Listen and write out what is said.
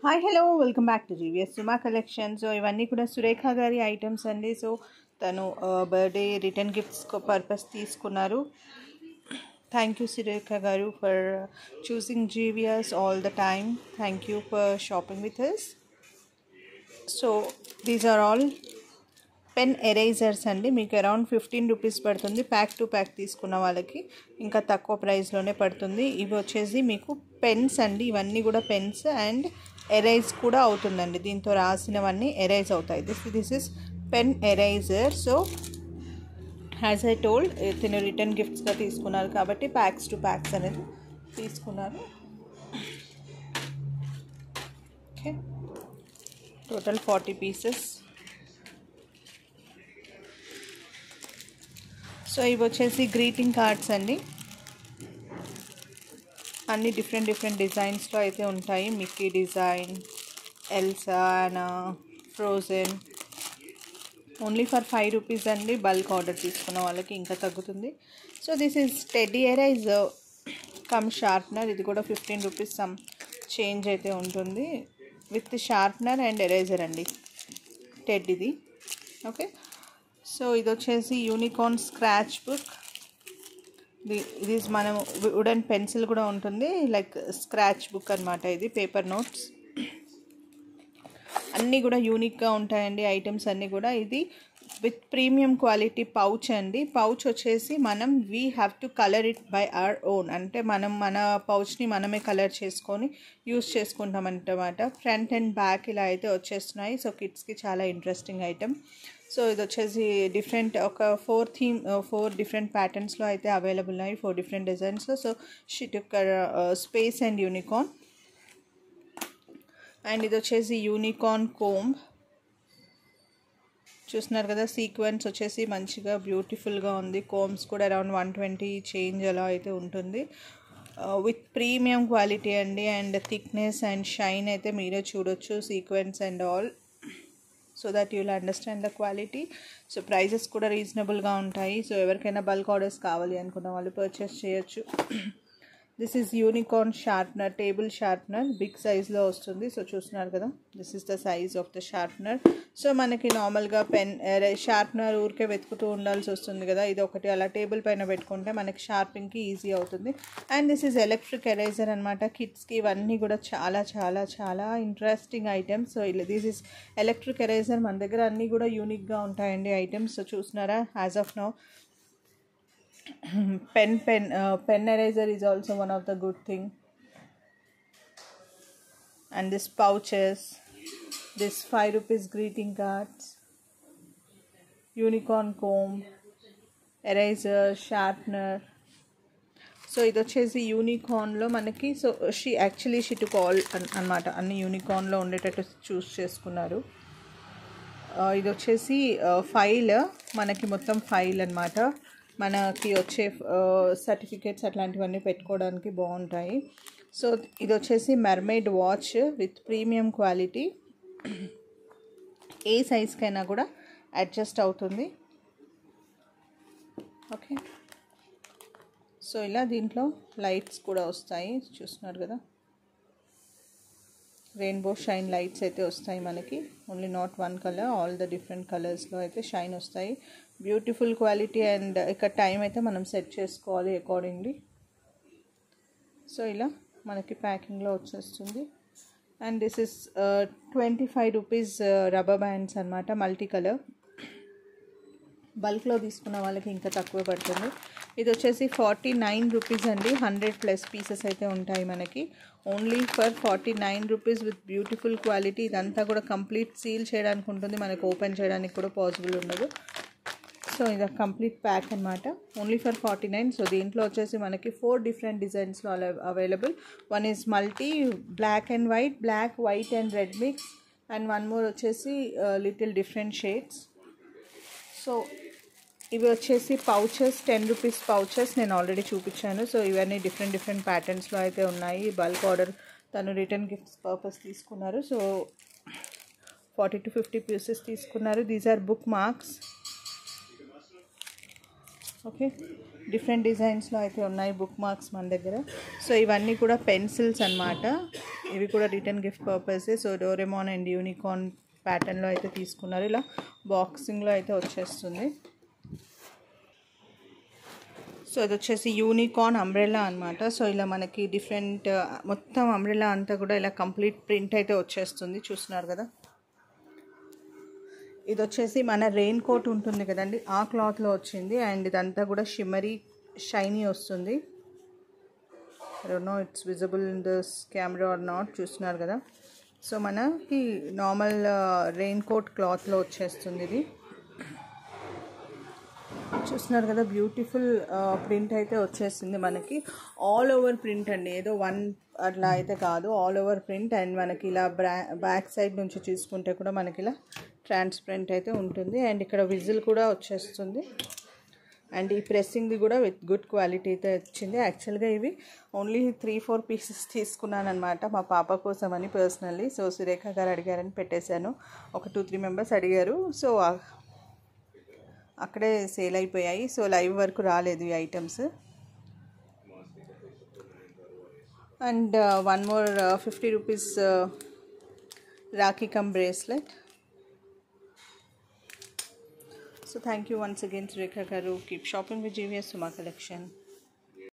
Hi hello welcome back to GVS Suma collection. So ఇవన్నీ కూడా సురేఖ గారి ఐటమ్స్ అండి. సో తను బర్త్డే రిటర్న్ గిఫ్ట్స్ పర్పస్ తీసుకున్నారు. థ్యాంక్ యూ సురేఖ గారు for choosing GVS all the time. Thank you for shopping with us. So these are all pen erasers అండి. మీకు around 15 rupees పడుతుంది. ప్యాక్ టు ప్యాక్ తీసుకున్న వాళ్ళకి ఇంకా తక్కువ ప్రైస్లోనే పడుతుంది. ఇవి వచ్చేసి మీకు పెన్స్ అండి. ఇవన్నీ కూడా పెన్స్ అండ్ ఎరేజ్ కూడా అవుతుందండి. దీంతో రాసినవన్నీ ఎరేజ్ అవుతాయి. This is pen eraser. So as I told తిను రిటర్న్ గిఫ్ట్స్గా తీసుకున్నారు కాబట్టి ప్యాక్స్ టు ప్యాక్స్ అనేది తీసుకున్నారు. Okay, total 40 pieces. సో ఇవి వచ్చేసి గ్రీటింగ్ కార్డ్స్ అండి. అన్ని డిఫరెంట్ డిజైన్స్లో అయితే ఉంటాయి. Mickey design, Elsa, frozen. Only for 5 rupees అండి. బల్క్ ఆర్డర్ తీసుకున్న వాళ్ళకి ఇంకా తగ్గుతుంది. So this is teddy arise come sharpener. ఇది కూడా 15 రూపీస్ సమ్ చేంజ్ అయితే ఉంటుంది. విత్ షార్ప్నర్ అండ్ ఎరేజర్ అండి టెడ్డీది. ఓకే, సో ఇది వచ్చేసి యూనికార్న్ స్క్రాచ్ బుక్. ఇది మనం వుడెన్ పెన్సిల్ కూడా ఉంటుంది, లైక్ స్క్రాచ్ బుక్ అనమాట. ఇది పేపర్ నోట్స్ అన్నీ కూడా యూనిక్గా ఉంటాయండి ఐటమ్స్ అన్నీ కూడా. ఇది విత్ ప్రీమియం క్వాలిటీ పౌచ్ అండి. పౌచ్ వచ్చేసి మనం we have to colour it by our own. అంటే మనం మన పౌచ్ని మనమే కలర్ చేసుకొని యూస్ చేసుకుంటాం అన్నమాట. ఫ్రంట్ అండ్ బ్యాక్ ఇలా అయితే వచ్చేస్తున్నాయి. సో కిడ్స్కి చాలా ఇంట్రెస్టింగ్ ఐటమ్. సో ఇది వచ్చేసి డిఫరెంట్ ఒక 4 డిఫరెంట్ ప్యాటర్న్స్లో అయితే అవైలబుల్ ఉన్నాయి, 4 డిఫరెంట్ డిజైన్స్లో. So shit space and unicorn. And ఇది వచ్చేసి యూనికార్న్ కోంబ్. చూస్తున్నారు కదా, సీక్వెన్స్ వచ్చేసి మంచిగా బ్యూటిఫుల్గా ఉంది. కోమ్స్ కూడా అరౌండ్ 120 చేంజ్ అలా అయితే ఉంటుంది. విత్ ప్రీమియం క్వాలిటీ అండి. అండ్ థిక్నెస్ అండ్ షైన్ అయితే మీరే చూడొచ్చు, sequence and all. So that you'll understand the quality. So prices కూడా రీజనబుల్గా ఉంటాయి. సో ఎవరికైనా బల్క్ ఆర్డర్స్ కావాలి అనుకున్న వాళ్ళు పర్చేస్ చేయొచ్చు. This is unicorn sharpener, table sharpener. Big సైజ్లో వస్తుంది. సో చూస్తున్నారు కదా, this is the size of the sharpener. So మనకి నార్మల్గా పెన్ షార్ప్నర్ ఊరికే వెతుకుతూ ఉండాల్సి వస్తుంది కదా, ఇది ఒకటి అలా టేబుల్ పైన పెట్టుకుంటే మనకి షార్పింగ్కి ఈజీ అవుతుంది. And this is electric eraser అనమాట. కిడ్స్కి ఇవన్నీ కూడా చాలా చాలా చాలా interesting items. So this is electric eraser. మన దగ్గర అన్నీ కూడా యూనిక్గా ఉంటాయండి ఐటమ్స్. సో చూస్తున్నారా, as of now pen eraser is also one of the good thing. And this pouches, this 5 rupees greeting cards, unicorn comb, eraser, sharpener. So ఇది వచ్చేసి యూనికార్న్లో మనకి. సో షీ టుక్ ఆల్ అనమాట, అన్ని యూనికార్న్లో ఉండేటట్టు చూస్ చేసుకున్నారు. ఇది వచ్చేసి ఫైల్, మనకి మొత్తం ఫైల్ అనమాట. మనకి వచ్చే సర్టిఫికేట్స్ అట్లాంటివన్నీ పెట్టుకోవడానికి బాగుంటాయి. సో ఇది వచ్చేసి mermaid watch with premium quality. ఏ సైజ్కైనా కూడా అడ్జస్ట్ అవుతుంది. ఓకే, సో ఇలా దీంట్లో లైట్స్ కూడా వస్తాయి. చూస్తున్నారు కదా, రెయిన్బో షైన్ లైట్స్ అయితే వస్తాయి మనకి. Only not one colour, all the different కలర్స్లో అయితే షైన్ వస్తాయి. Beautiful quality. అండ్ ఇక్కడ టైం అయితే మనం సెట్ చేసుకోవాలి అకార్డింగ్లీ. సో ఇలా మనకి ప్యాకింగ్లో వచ్చేస్తుంది. And this is 25 rupees rubber bands అనమాట, మల్టీ కలర్. బల్క్లో తీసుకున్న వాళ్ళకి ఇంకా తక్కువ పడుతుంది. ఇది వచ్చేసి 49 రూపీస్ అండి. 100+ పీసెస్ అయితే ఉంటాయి మనకి. Only for 49 rupees with beautiful quality. ఇదంతా కూడా కంప్లీట్ సీల్ చేయడానికి ఉంటుంది, మనకు ఓపెన్ చేయడానికి కూడా పాసిబుల్ ఉండదు. సో ఇది కంప్లీట్ ప్యాక్ అనమాట, ఓన్లీ ఫర్ 49. సో దీంట్లో వచ్చేసి మనకి 4 డిఫరెంట్ డిజైన్స్లో available. One is multi, black and white, black, white and red mix. And one more వచ్చేసి లిటిల్ డిఫరెంట్ షేడ్స్. సో ఇవి వచ్చేసి పౌచెస్, 10 రూపీస్ పౌచెస్ నేను ఆల్రెడీ చూపించాను. సో ఇవన్నీ డిఫరెంట్ ప్యాటర్న్స్లో అయితే ఉన్నాయి. బల్క్ ఆర్డర్ తను రిటర్న్ గిఫ్ట్స్ పర్పస్ తీసుకున్నారు. సో 40 to 50 పీసెస్ తీసుకున్నారు. These are bookmarks. Okay, different డిజైన్స్లో అయితే ఉన్నాయి బుక్ మార్క్స్ మన దగ్గర. సో ఇవన్నీ కూడా పెన్సిల్స్ అన్నమాట. ఇవి కూడా రిటర్న్ గిఫ్ట్ పర్పసే. సో డోరెమాన్ అండ్ యూనికార్న్ ప్యాటర్న్లో అయితే తీసుకున్నారు. ఇలా బాక్సింగ్లో అయితే వచ్చేస్తుంది. సో ఇది వచ్చేసి యూనికార్న్ అంబ్రెల్లా అనమాట. సో ఇలా మనకి డిఫరెంట్ మొత్తం అంబ్రెల్లా అంతా కూడా ఇలా కంప్లీట్ ప్రింట్ అయితే వచ్చేస్తుంది. చూస్తున్నారు కదా. ఇది వచ్చేసి మన రెయిన్ కోట్ ఉంటుంది కదండి, ఆ క్లాత్లో వచ్చింది. అండ్ ఇదంతా కూడా షిమ్మరీ షైనీ వస్తుంది. I don't know it's visible in this camera or not. చూస్తున్నారు కదా. సో మనకి నార్మల్ రెయిన్ కోట్ క్లాత్లో వచ్చేస్తుంది ఇది. చూస్తున్నారు కదా, బ్యూటిఫుల్ ప్రింట్ అయితే వచ్చేసింది మనకి. ఆల్ ఓవర్ ప్రింట్ అండి, ఏదో వన్ అట్లా అయితే కాదు, ఆల్ ఓవర్ ప్రింట్. అండ్ మనకి ఇలా బ్యాక్ సైడ్ నుంచి చూసుకుంటే కూడా మనకి ఇలా ట్రాన్స్పరెంట్ అయితే ఉంటుంది. అండ్ ఇక్కడ విజిల్ కూడా వచ్చేస్తుంది. అండ్ ఈ ప్రెస్సింగ్ది కూడా విత్ గుడ్ క్వాలిటీ అయితే వచ్చింది. యాక్చువల్గా ఇవి ఓన్లీ 3-4 పీసెస్ తీసుకున్నాను అనమాట మా పాప కోసం అని పర్సనల్లీ. సో సురేఖ గారు అడిగారని పెట్టేశాను. ఒక 2-3 మెంబర్స్ అడిగారు. సో అక్కడే సేల్ అయిపోయాయి. సో లైవ్ వరకు రాలేదు ఈ items. And one more 50 rupees Rakhi come bracelet. So thank you once again, Surekha Garu. Keep shopping with GVS Suma Collection.